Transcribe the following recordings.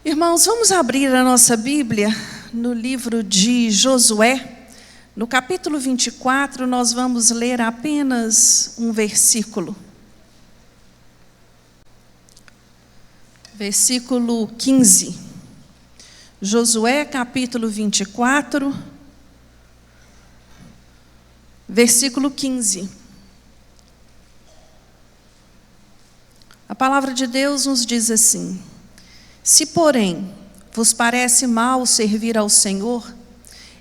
Irmãos, vamos abrir a nossa Bíblia no livro de Josué. No capítulo 24, nós vamos ler apenas um versículo. Versículo 15. Josué, capítulo 24, versículo 15. A palavra de Deus nos diz assim: se, porém, vos parece mal servir ao Senhor,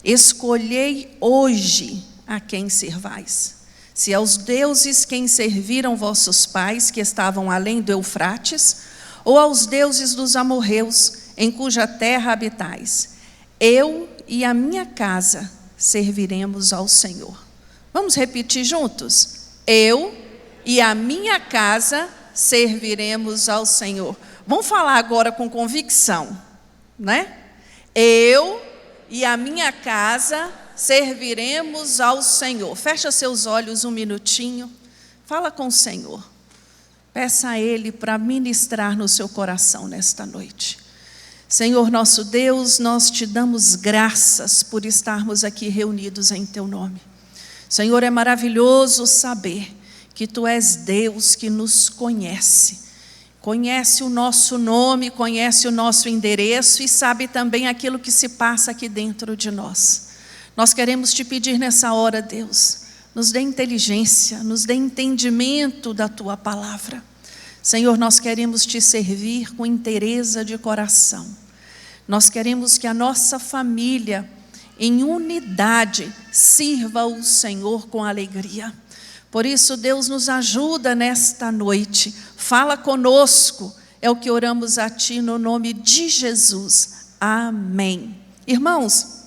escolhei hoje a quem servais. Se aos deuses quem serviram vossos pais, que estavam além do Eufrates, ou aos deuses dos amorreus, em cuja terra habitais. Eu e a minha casa serviremos ao Senhor. Vamos repetir juntos? Eu e a minha casa serviremos ao Senhor. Vamos falar agora com convicção, né? Eu e a minha casa serviremos ao Senhor. Fecha seus olhos um minutinho. Fala com o Senhor. Peça a Ele para ministrar no seu coração nesta noite. Senhor nosso Deus, nós te damos graças por estarmos aqui reunidos em Teu nome. Senhor, é maravilhoso saber que Tu és Deus que nos conhece. Conhece o nosso nome, conhece o nosso endereço e sabe também aquilo que se passa aqui dentro de nós. Nós queremos te pedir nessa hora, Deus, nos dê inteligência, nos dê entendimento da Tua palavra. Senhor, nós queremos te servir com inteireza de coração. Nós queremos que a nossa família, em unidade, sirva o Senhor com alegria. Por isso, Deus nos ajuda nesta noite. Fala conosco, é o que oramos a Ti no nome de Jesus. Amém. Irmãos,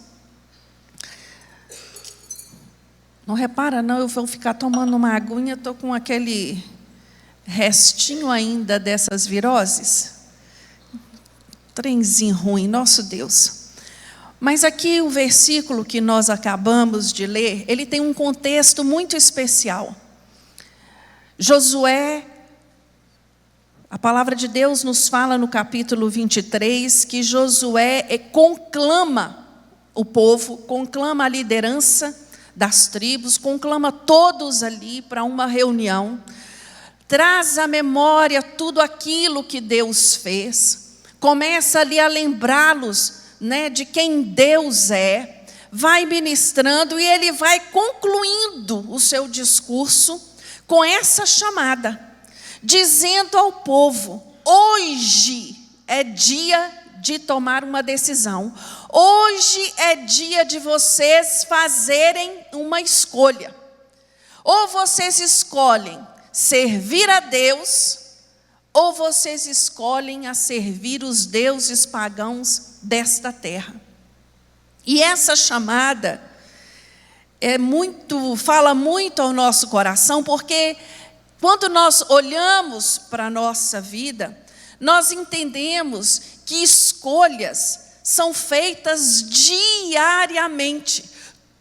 não repara não, eu vou ficar tomando uma aguinha, estou com aquele restinho ainda dessas viroses. Trenzinho ruim, nosso Deus. Mas aqui o versículo que nós acabamos de ler, ele tem um contexto muito especial. Josué, a palavra de Deus nos fala no capítulo 23, que Josué conclama o povo, conclama a liderança das tribos, conclama todos ali para uma reunião, traz à memória tudo aquilo que Deus fez, começa ali a lembrá-los, de quem Deus é, vai ministrando e ele vai concluindo o seu discurso com essa chamada, dizendo ao povo: hoje é dia de tomar uma decisão, hoje é dia de vocês fazerem uma escolha. Ou vocês escolhem servir a Deus, ou vocês escolhem a servir os deuses pagãos desta terra. E essa chamada fala muito ao nosso coração, porque quando nós olhamos para a nossa vida, nós entendemos que escolhas são feitas diariamente.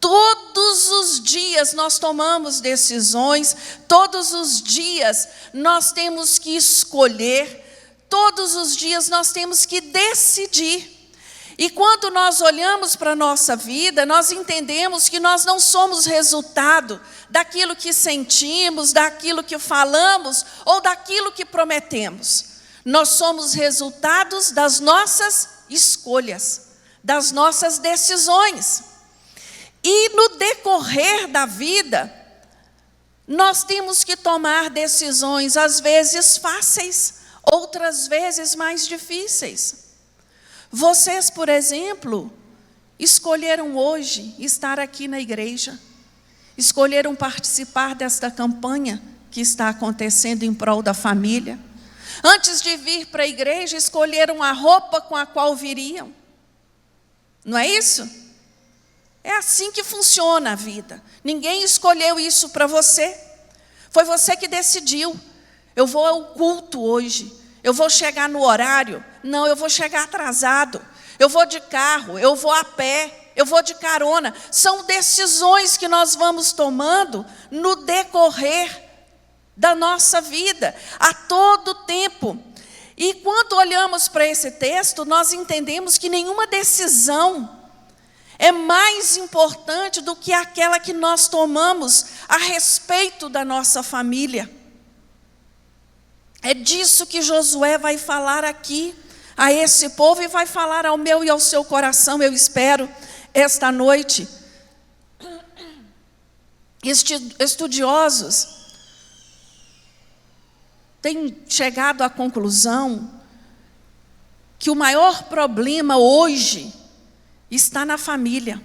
Todos os dias nós tomamos decisões, todos os dias nós temos que escolher, todos os dias nós temos que decidir. E quando nós olhamos para a nossa vida, nós entendemos que nós não somos resultado daquilo que sentimos, daquilo que falamos ou daquilo que prometemos. Nós somos resultados das nossas escolhas, das nossas decisões. E no decorrer da vida, nós temos que tomar decisões, às vezes fáceis, outras vezes mais difíceis. Vocês, por exemplo, escolheram hoje estar aqui na igreja, escolheram participar desta campanha que está acontecendo em prol da família. Antes de vir para a igreja, escolheram a roupa com a qual viriam. Não é isso? É assim que funciona a vida. Ninguém escolheu isso para você. Foi você que decidiu. Eu vou ao culto hoje. Eu vou chegar no horário. Não, eu vou chegar atrasado. Eu vou de carro, eu vou a pé, eu vou de carona. São decisões que nós vamos tomando no decorrer da nossa vida, a todo tempo. E quando olhamos para esse texto, nós entendemos que nenhuma decisão é mais importante do que aquela que nós tomamos a respeito da nossa família. É disso que Josué vai falar aqui a esse povo e vai falar ao meu e ao seu coração, eu espero, esta noite. Estudiosos têm chegado à conclusão que o maior problema hoje está na família.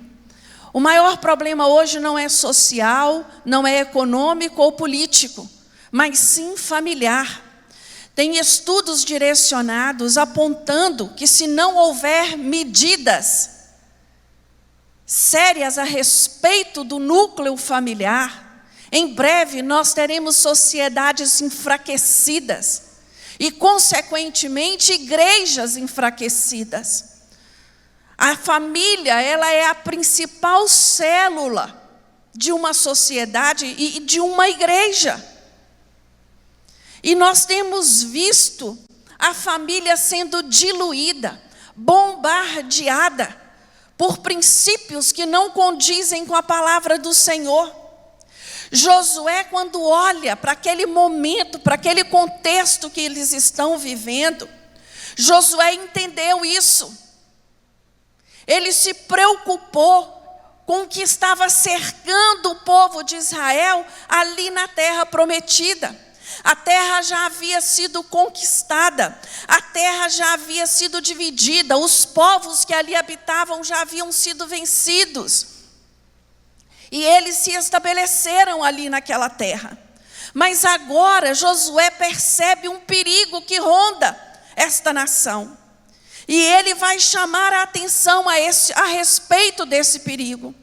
O maior problema hoje não é social, não é econômico ou político, mas sim familiar. Tem estudos direcionados apontando que se não houver medidas sérias a respeito do núcleo familiar, em breve nós teremos sociedades enfraquecidas e, consequentemente, igrejas enfraquecidas. A família, ela é a principal célula de uma sociedade e de uma igreja. E nós temos visto a família sendo diluída, bombardeada por princípios que não condizem com a palavra do Senhor. Josué, quando olha para aquele momento, para aquele contexto que eles estão vivendo, Josué entendeu isso. Ele se preocupou com o que estava cercando o povo de Israel ali na terra prometida. A terra já havia sido conquistada, a terra já havia sido dividida, os povos que ali habitavam já haviam sido vencidos. E eles se estabeleceram ali naquela terra. Mas agora Josué percebe um perigo que ronda esta nação. E ele vai chamar a atenção a respeito desse perigo.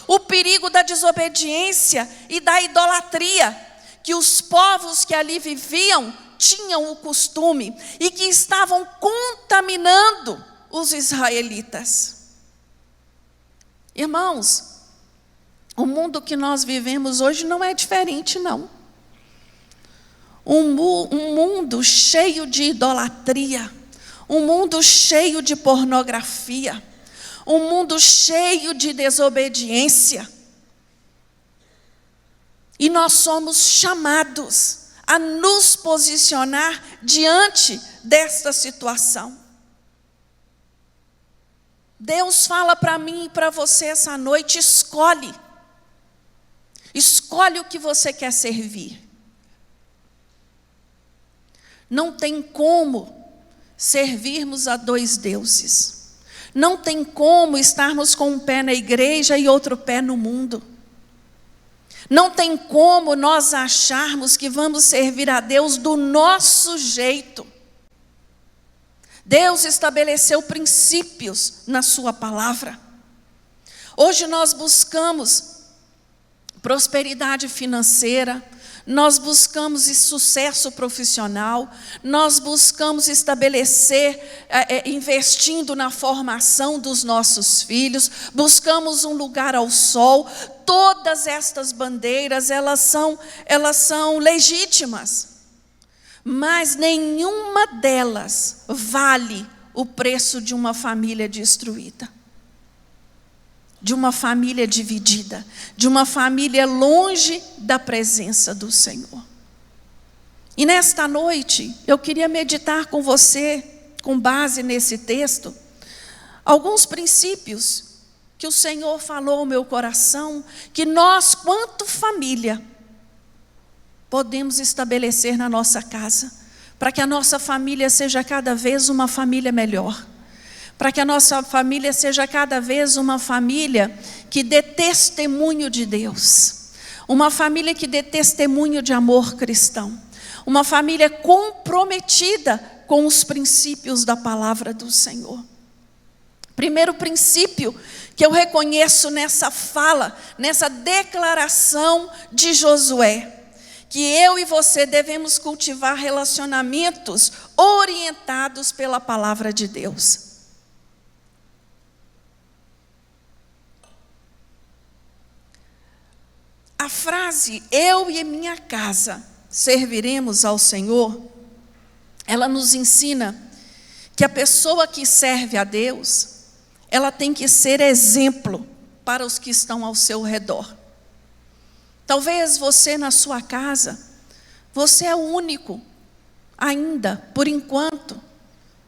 O perigo da desobediência e da idolatria, que os povos que ali viviam tinham o costume e que estavam contaminando os israelitas. Irmãos, o mundo que nós vivemos hoje não é diferente, não. Um mundo cheio de idolatria, um mundo cheio de pornografia, um mundo cheio de desobediência. E nós somos chamados a nos posicionar diante desta situação. Deus fala para mim e para você essa noite: escolhe. Escolhe o que você quer servir. Não tem como servirmos a dois deuses. Não tem como estarmos com um pé na igreja e outro pé no mundo. Não tem como nós acharmos que vamos servir a Deus do nosso jeito. Deus estabeleceu princípios na sua palavra. Hoje nós buscamos prosperidade financeira, nós buscamos sucesso profissional, nós buscamos estabelecer, investindo na formação dos nossos filhos, buscamos um lugar ao sol. Todas estas bandeiras, elas são legítimas, mas nenhuma delas vale o preço de uma família destruída, de uma família dividida, de uma família longe da presença do Senhor. E nesta noite, eu queria meditar com você, com base nesse texto, alguns princípios que o Senhor falou ao meu coração, que nós, quanto família, podemos estabelecer na nossa casa, para que a nossa família seja cada vez uma família melhor, para que a nossa família seja cada vez uma família que dê testemunho de Deus, uma família que dê testemunho de amor cristão, uma família comprometida com os princípios da palavra do Senhor. Primeiro princípio que eu reconheço nessa fala, nessa declaração de Josué, que eu e você devemos cultivar relacionamentos orientados pela palavra de Deus. A frase, eu e minha casa serviremos ao Senhor, ela nos ensina que a pessoa que serve a Deus, ela tem que ser exemplo para os que estão ao seu redor. Talvez você na sua casa, você é o único, ainda, por enquanto,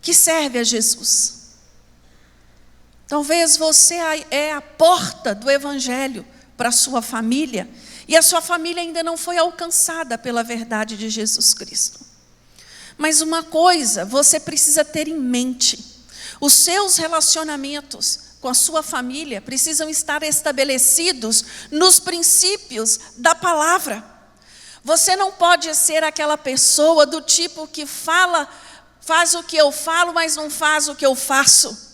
que serve a Jesus. Talvez você é a porta do Evangelho para a sua família, e a sua família ainda não foi alcançada pela verdade de Jesus Cristo. Mas uma coisa você precisa ter em mente: os seus relacionamentos com a sua família precisam estar estabelecidos nos princípios da palavra. Você não pode ser aquela pessoa do tipo que faz o que eu falo, mas não faz o que eu faço.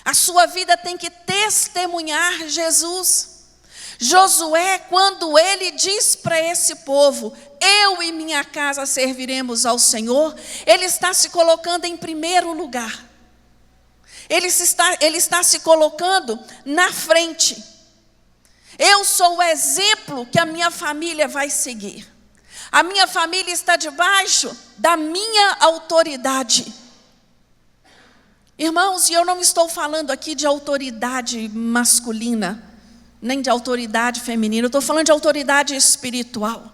A sua vida tem que testemunhar Jesus. Josué, quando ele diz para esse povo: eu e minha casa serviremos ao Senhor, ele está se colocando em primeiro lugar. Ele está se colocando na frente. Eu sou o exemplo que a minha família vai seguir. A minha família está debaixo da minha autoridade. Irmãos, e eu não estou falando aqui de autoridade masculina, nem de autoridade feminina, eu estou falando de autoridade espiritual.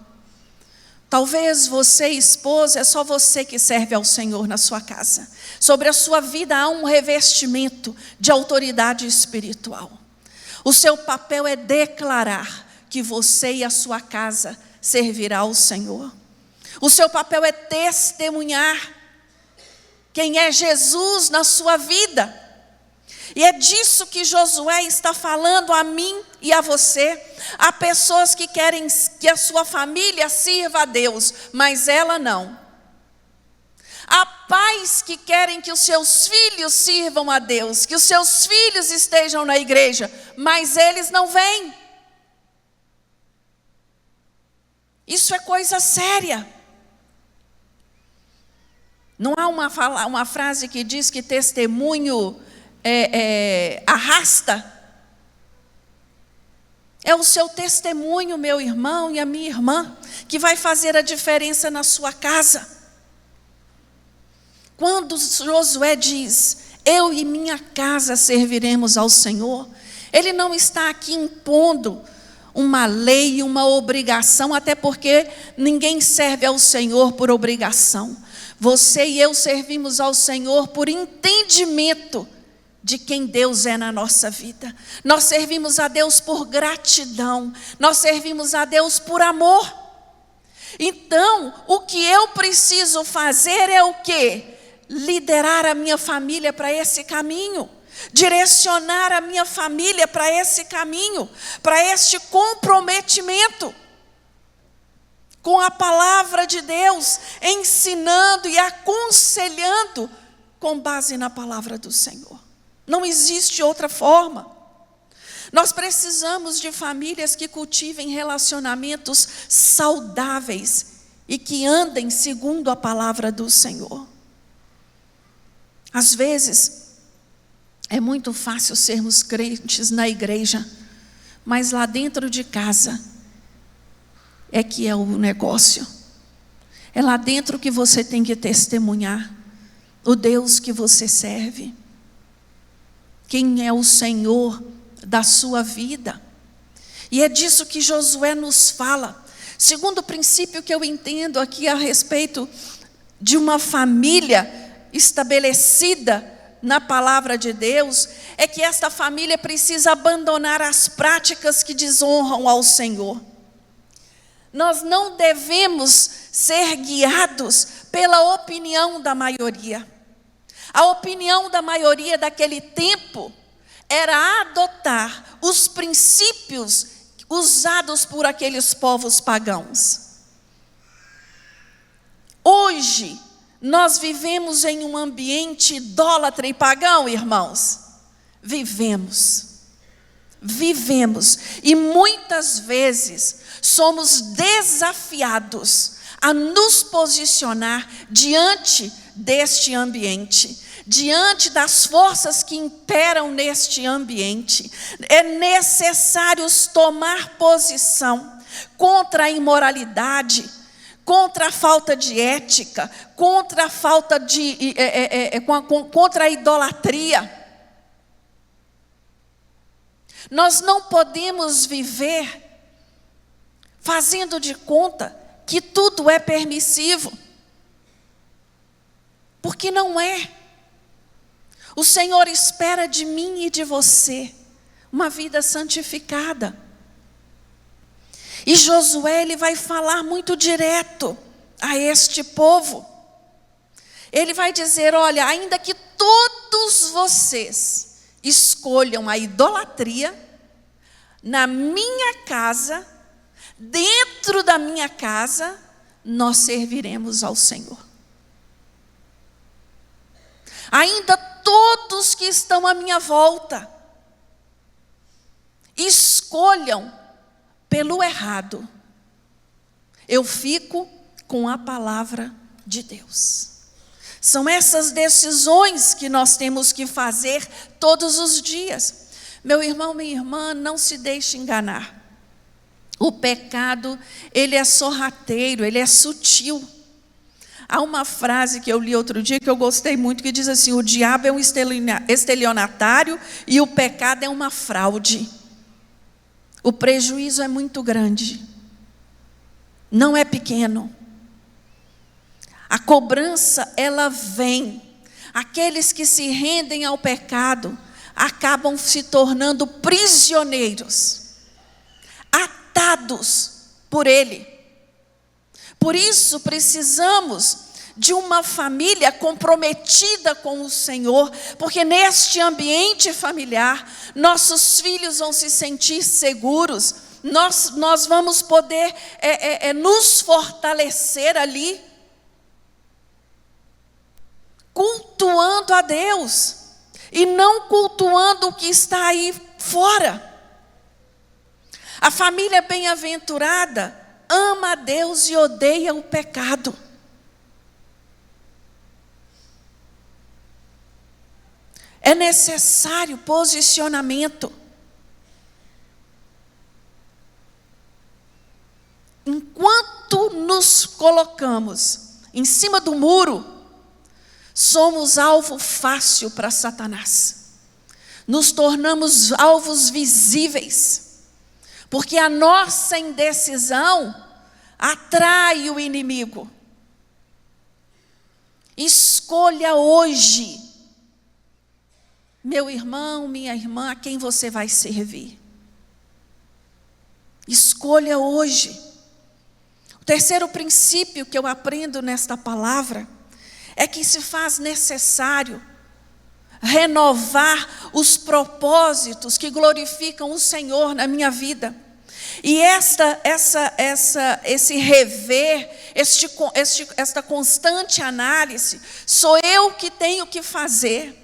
Talvez você, esposa, é só você que serve ao Senhor na sua casa. Sobre a sua vida há um revestimento de autoridade espiritual. O seu papel é declarar que você e a sua casa servirá ao Senhor. O seu papel é testemunhar quem é Jesus na sua vida. E é disso que Josué está falando a mim e a você. Há pessoas que querem que a sua família sirva a Deus, mas ela não. Há pais que querem que os seus filhos sirvam a Deus, que os seus filhos estejam na igreja, mas eles não vêm. Isso é coisa séria. Não há uma frase que diz que testemunho arrasta? É o seu testemunho, meu irmão e a minha irmã, que vai fazer a diferença na sua casa. Quando Josué diz: eu e minha casa serviremos ao Senhor, ele não está aqui impondo uma lei, uma obrigação, até porque ninguém serve ao Senhor por obrigação. Você e eu servimos ao Senhor por entendimento de quem Deus é na nossa vida. Nós servimos a Deus por gratidão, nós servimos a Deus por amor. Então, o que eu preciso fazer é o quê? Liderar a minha família para esse caminho, direcionar a minha família para esse caminho, para este comprometimento com a palavra de Deus, ensinando e aconselhando com base na palavra do Senhor. Não existe outra forma. Nós precisamos de famílias que cultivem relacionamentos saudáveis e que andem segundo a palavra do Senhor. Às vezes, é muito fácil sermos crentes na igreja, mas lá dentro de casa é que é o negócio. É lá dentro que você tem que testemunhar o Deus que você serve. Quem é o Senhor da sua vida. E é disso que Josué nos fala. Segundo princípio que eu entendo aqui a respeito de uma família estabelecida na palavra de Deus, é que esta família precisa abandonar as práticas que desonram ao Senhor. Nós não devemos ser guiados pela opinião da maioria. A opinião da maioria daquele tempo era adotar os princípios usados por aqueles povos pagãos. Hoje, nós vivemos em um ambiente idólatra e pagão, irmãos. Vivemos. E muitas vezes somos desafiados a nos posicionar diante deste ambiente, diante das forças que imperam neste ambiente. É necessário tomar posição contra a imoralidade, contra a falta de ética, contra a falta de contra a idolatria. Nós não podemos viver fazendo de conta que tudo é permissivo, porque não é. O Senhor espera de mim e de você uma vida santificada. E Josué, ele vai falar muito direto a este povo. Ele vai dizer: olha, ainda que todos vocês escolham a idolatria, na minha casa, dentro da minha casa, nós serviremos ao Senhor. Ainda todos que estão à minha volta escolham pelo errado, eu fico com a palavra de Deus. São essas decisões que nós temos que fazer todos os dias. Meu irmão, minha irmã, não se deixe enganar. O pecado, ele é sorrateiro, ele é sutil. Há uma frase que eu li outro dia que eu gostei muito, que diz assim: o diabo é um estelionatário e o pecado é uma fraude. O prejuízo é muito grande, não é pequeno. A cobrança, ela vem. Aqueles que se rendem ao pecado acabam se tornando prisioneiros, atados por ele. Por isso precisamos de uma família comprometida com o Senhor, porque neste ambiente familiar, nossos filhos vão se sentir seguros, nós vamos poder nos fortalecer ali, cultuando a Deus, e não cultuando o que está aí fora. A família bem-aventurada ama a Deus e odeia o pecado. É necessário posicionamento. Enquanto nos colocamos em cima do muro, somos alvo fácil para Satanás. Nos tornamos alvos visíveis, porque a nossa indecisão atrai o inimigo. Escolha hoje, meu irmão, minha irmã, a quem você vai servir. Escolha hoje. O terceiro princípio que eu aprendo nesta palavra é que se faz necessário renovar os propósitos que glorificam o Senhor na minha vida. E esse rever, esta constante análise, sou eu que tenho que fazer.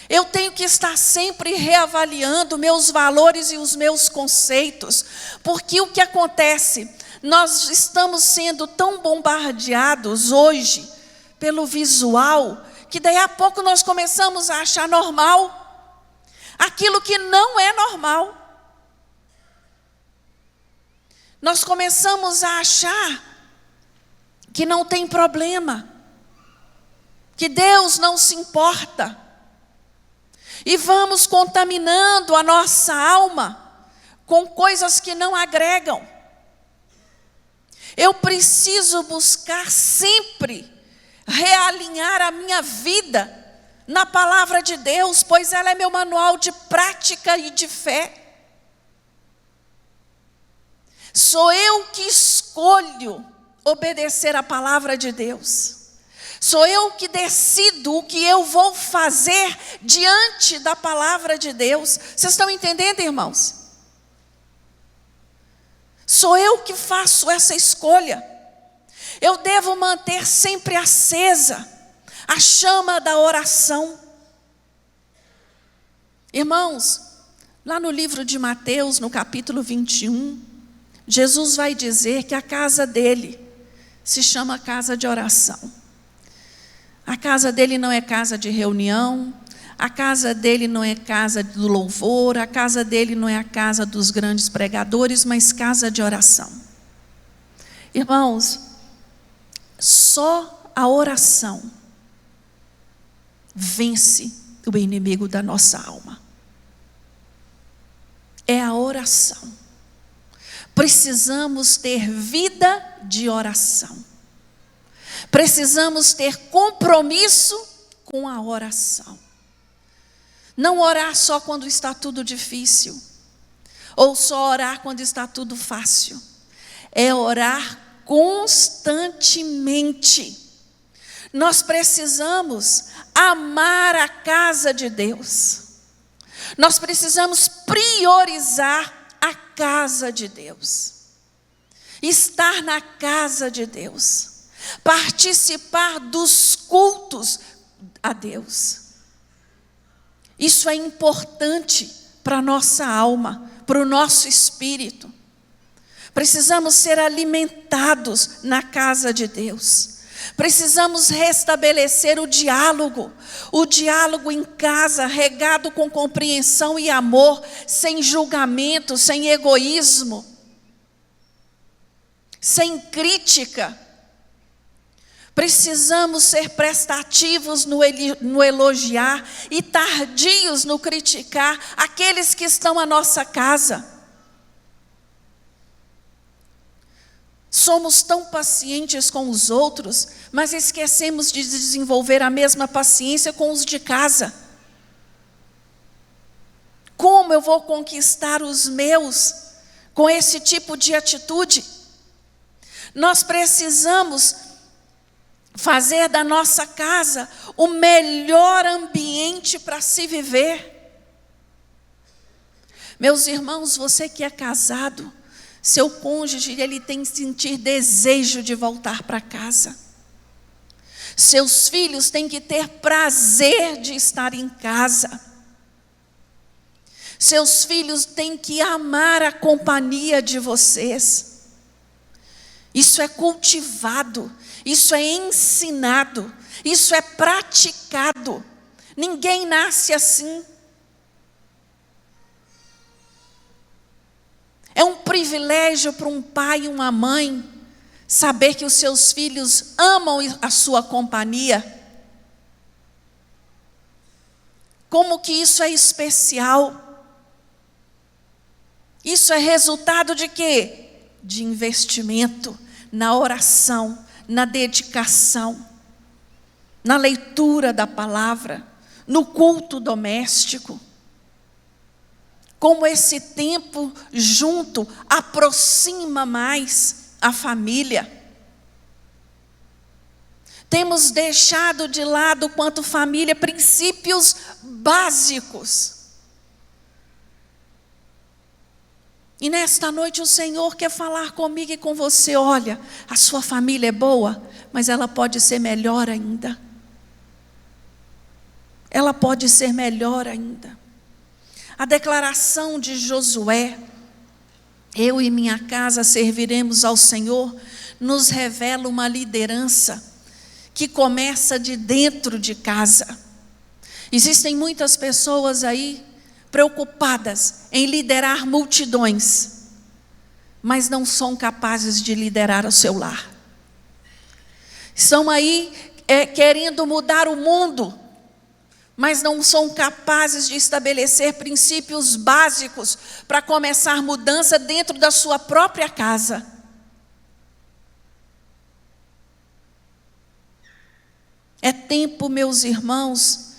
Eu tenho que estar sempre reavaliando meus valores e os meus conceitos, porque o que acontece? Nós estamos sendo tão bombardeados hoje pelo visual, que daí a pouco nós começamos a achar normal aquilo que não é normal. Nós começamos a achar que não tem problema, que Deus não se importa. E vamos contaminando a nossa alma com coisas que não agregam. Eu preciso buscar sempre realinhar a minha vida na palavra de Deus, pois ela é meu manual de prática e de fé. Sou eu que escolho obedecer a palavra de Deus. Sou eu que decido o que eu vou fazer diante da palavra de Deus. Vocês estão entendendo, irmãos? Sou eu que faço essa escolha. Eu devo manter sempre acesa a chama da oração. Irmãos, lá no livro de Mateus, no capítulo 21, Jesus vai dizer que a casa dele se chama casa de oração. A casa dele não é casa de reunião, a casa dele não é casa do louvor, a casa dele não é a casa dos grandes pregadores, mas casa de oração. Irmãos, Só a oração vence o inimigo da nossa alma. É a oração. Precisamos ter vida de oração. Precisamos ter compromisso com a oração. Não orar só quando está tudo difícil, ou só orar quando está tudo fácil. É orar constantemente. Nós precisamos amar a casa de Deus. Nós precisamos priorizar a casa de Deus. Estar na casa de Deus. Participar dos cultos a Deus. Isso é importante para a nossa alma, para o nosso espírito. Precisamos ser alimentados na casa de Deus. Precisamos restabelecer o diálogo em casa, regado com compreensão e amor, sem julgamento, sem egoísmo, sem crítica. Precisamos ser prestativos no elogiar e tardios no criticar aqueles que estão à nossa casa. Somos tão pacientes com os outros, mas esquecemos de desenvolver a mesma paciência com os de casa. Como eu vou conquistar os meus com esse tipo de atitude? Nós precisamos fazer da nossa casa o melhor ambiente para se viver. Meus irmãos, você que é casado, seu cônjuge, ele tem que sentir desejo de voltar para casa. Seus filhos têm que ter prazer de estar em casa. Seus filhos têm que amar a companhia de vocês. Isso é cultivado, isso é ensinado, isso é praticado. Ninguém nasce assim. É um privilégio para um pai e uma mãe saber que os seus filhos amam a sua companhia. Como que isso é especial? Isso é resultado de quê? De investimento na oração, na dedicação, na leitura da palavra, no culto doméstico. Como esse tempo junto aproxima mais a família. Temos deixado de lado, quanto família, princípios básicos. E nesta noite o Senhor quer falar comigo e com você. Olha, a sua família é boa, mas ela pode ser melhor ainda. Ela pode ser melhor ainda. A declaração de Josué, eu e minha casa serviremos ao Senhor, nos revela uma liderança que começa de dentro de casa. Existem muitas pessoas aí preocupadas em liderar multidões, mas não são capazes de liderar o seu lar. Estão aí querendo mudar o mundo, mas não são capazes de estabelecer princípios básicos para começar mudança dentro da sua própria casa. É tempo, meus irmãos,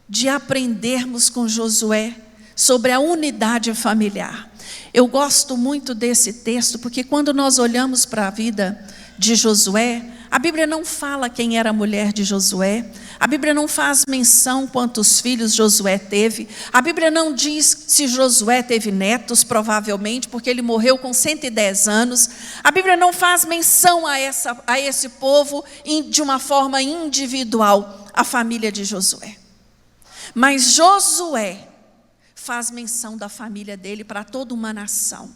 de aprendermos com Josué sobre a unidade familiar. Eu gosto muito desse texto, porque quando nós olhamos para a vida de Josué, a Bíblia não fala quem era a mulher de Josué, a Bíblia não faz menção quantos filhos Josué teve, a Bíblia não diz se Josué teve netos, provavelmente, porque ele morreu com 110 anos, a Bíblia não faz menção a esse povo de uma forma individual, a família de Josué. Mas Josué faz menção da família dele para toda uma nação.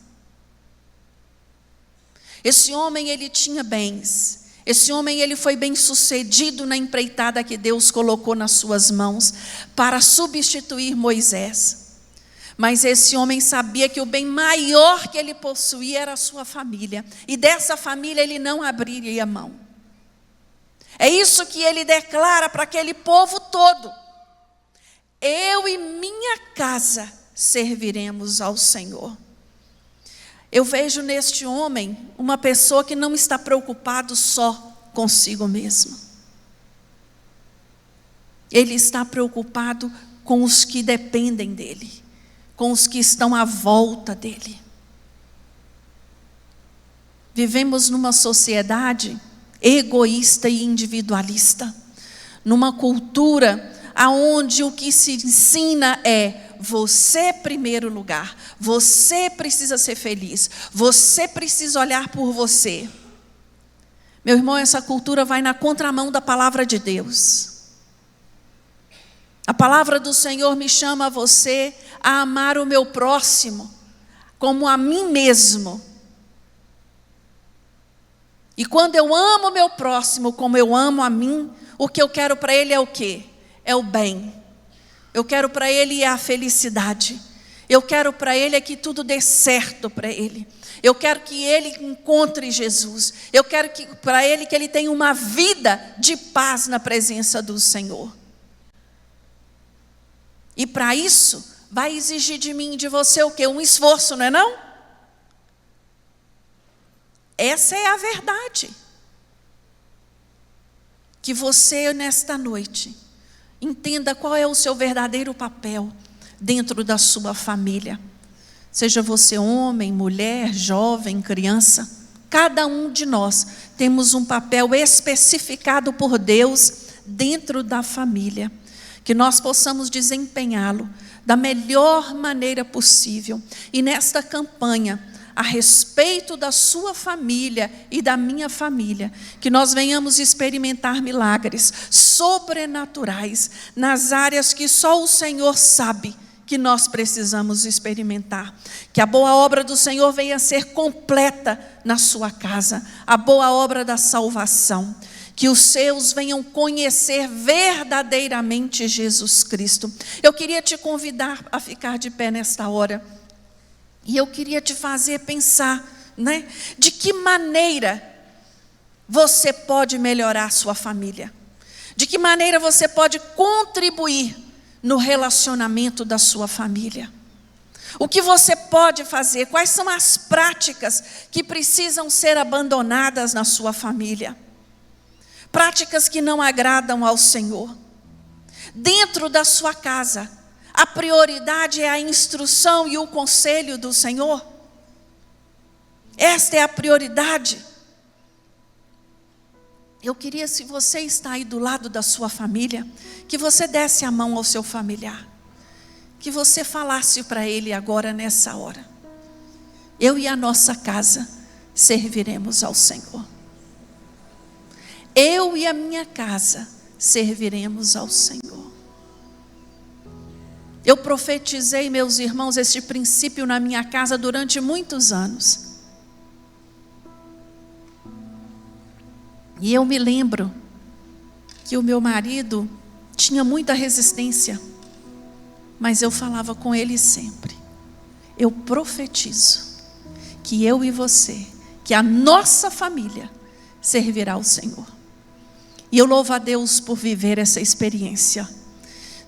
Esse homem, ele tinha bens. Esse homem, ele foi bem sucedido na empreitada que Deus colocou nas suas mãos para substituir Moisés. Mas esse homem sabia que o bem maior que ele possuía era a sua família. E dessa família ele não abriria mão. É isso que ele declara para aquele povo todo. Eu e minha casa serviremos ao Senhor. Eu vejo neste homem uma pessoa que não está preocupado só consigo mesmo. Ele está preocupado com os que dependem dele, com os que estão à volta dele. Vivemos numa sociedade egoísta e individualista, numa cultura aonde o que se ensina é: você primeiro lugar, você precisa ser feliz, você precisa olhar por você. Meu irmão, essa cultura vai na contramão da palavra de Deus. A palavra do Senhor me chama a você a amar o meu próximo como a mim mesmo. E quando eu amo o meu próximo como eu amo a mim, o que eu quero para ele é o quê? É o bem. Eu quero para ele a felicidade. Eu quero para ele é que tudo dê certo para ele. Eu quero que ele encontre Jesus. Eu quero para ele que ele tenha uma vida de paz na presença do Senhor. E para isso, vai exigir de mim e de você o quê? Um esforço, não é não? Essa é a verdade. Que você, nesta noite, entenda qual é o seu verdadeiro papel dentro da sua família. Seja você homem, mulher, jovem, criança, cada um de nós temos um papel especificado por Deus dentro da família. Que nós possamos desempenhá-lo da melhor maneira possível. E nesta campanha, a respeito da sua família e da minha família, que nós venhamos experimentar milagres sobrenaturais nas áreas que só o Senhor sabe que nós precisamos experimentar. Que a boa obra do Senhor venha a ser completa na sua casa, a boa obra da salvação. Que os seus venham conhecer verdadeiramente Jesus Cristo. Eu queria te convidar a ficar de pé nesta hora. E eu queria te fazer pensar, né? De que maneira você pode melhorar a sua família? De que maneira você pode contribuir no relacionamento da sua família? O que você pode fazer? Quais são as práticas que precisam ser abandonadas na sua família? Práticas que não agradam ao Senhor. Dentro da sua casa, a prioridade é a instrução e o conselho do Senhor. Esta é a prioridade. Eu queria, se você está aí do lado da sua família, que você desse a mão ao seu familiar. Que você falasse para ele agora nessa hora: eu e a nossa casa serviremos ao Senhor. Eu e a minha casa serviremos ao Senhor. Eu profetizei, meus irmãos, este princípio na minha casa durante muitos anos. E eu me lembro que o meu marido tinha muita resistência, mas eu falava com ele sempre: eu profetizo que eu e você, que a nossa família servirá ao Senhor. E eu louvo a Deus por viver essa experiência.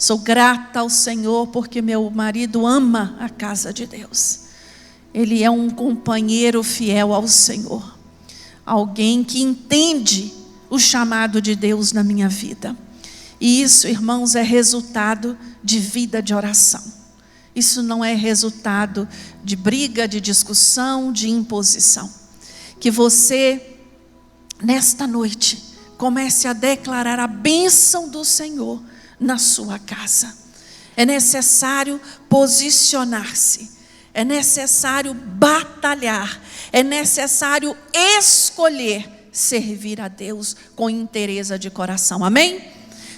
Sou grata ao Senhor porque meu marido ama a casa de Deus. Ele é um companheiro fiel ao Senhor. Alguém que entende o chamado de Deus na minha vida. E isso, irmãos, é resultado de vida de oração. Isso não é resultado de briga, de discussão, de imposição. Que você, nesta noite, comece a declarar a bênção do Senhor na sua casa. É necessário posicionar-se, é necessário batalhar, é necessário escolher servir a Deus com inteireza de coração. Amém?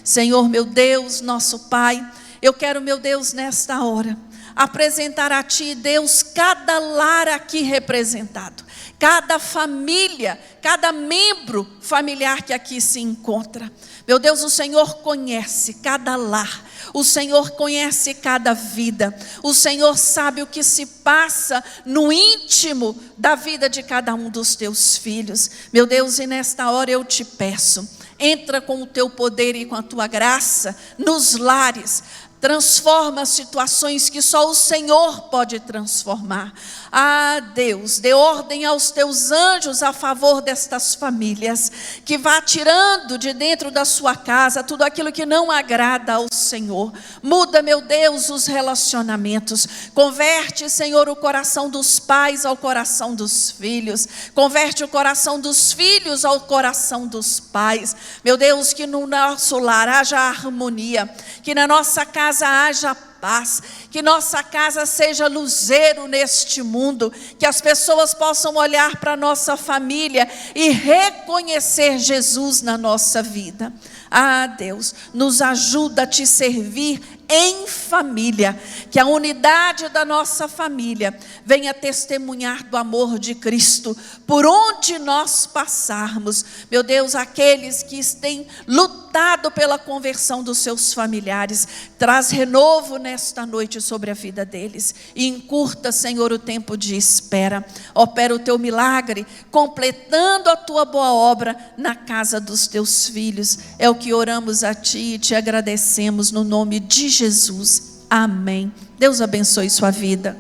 Senhor, meu Deus, nosso Pai, eu quero, meu Deus, nesta hora, apresentar a Ti, Deus, cada lar aqui representado, cada família, cada membro familiar que aqui se encontra. Meu Deus, o Senhor conhece cada lar, o Senhor conhece cada vida, o Senhor sabe o que se passa no íntimo da vida de cada um dos Teus filhos. Meu Deus, e nesta hora eu te peço, entra com o teu poder e com a tua graça nos lares. Transforma situações que só o Senhor pode transformar. Ah, Deus, dê ordem aos teus anjos a favor destas famílias, que vá tirando de dentro da sua casa tudo aquilo que não agrada ao Senhor. Muda, meu Deus, os relacionamentos. Converte, Senhor, o coração dos pais ao coração dos filhos. Converte o coração dos filhos ao coração dos pais. Meu Deus, que no nosso lar haja harmonia, que na nossa casa haja paz, que nossa casa seja luzeiro neste mundo, que as pessoas possam olhar para a nossa família e reconhecer Jesus na nossa vida. Ah, Deus, nos ajuda a te servir em família, que a unidade da nossa família venha testemunhar do amor de Cristo por onde nós passarmos. Meu Deus, aqueles que têm lutado pela conversão dos seus familiares, traz renovo nesta noite sobre a vida deles e encurta, Senhor, o tempo de espera. Opera o teu milagre, completando a tua boa obra na casa dos teus filhos. É o que oramos a ti e te agradecemos no nome de Jesus. Amém. Deus abençoe sua vida.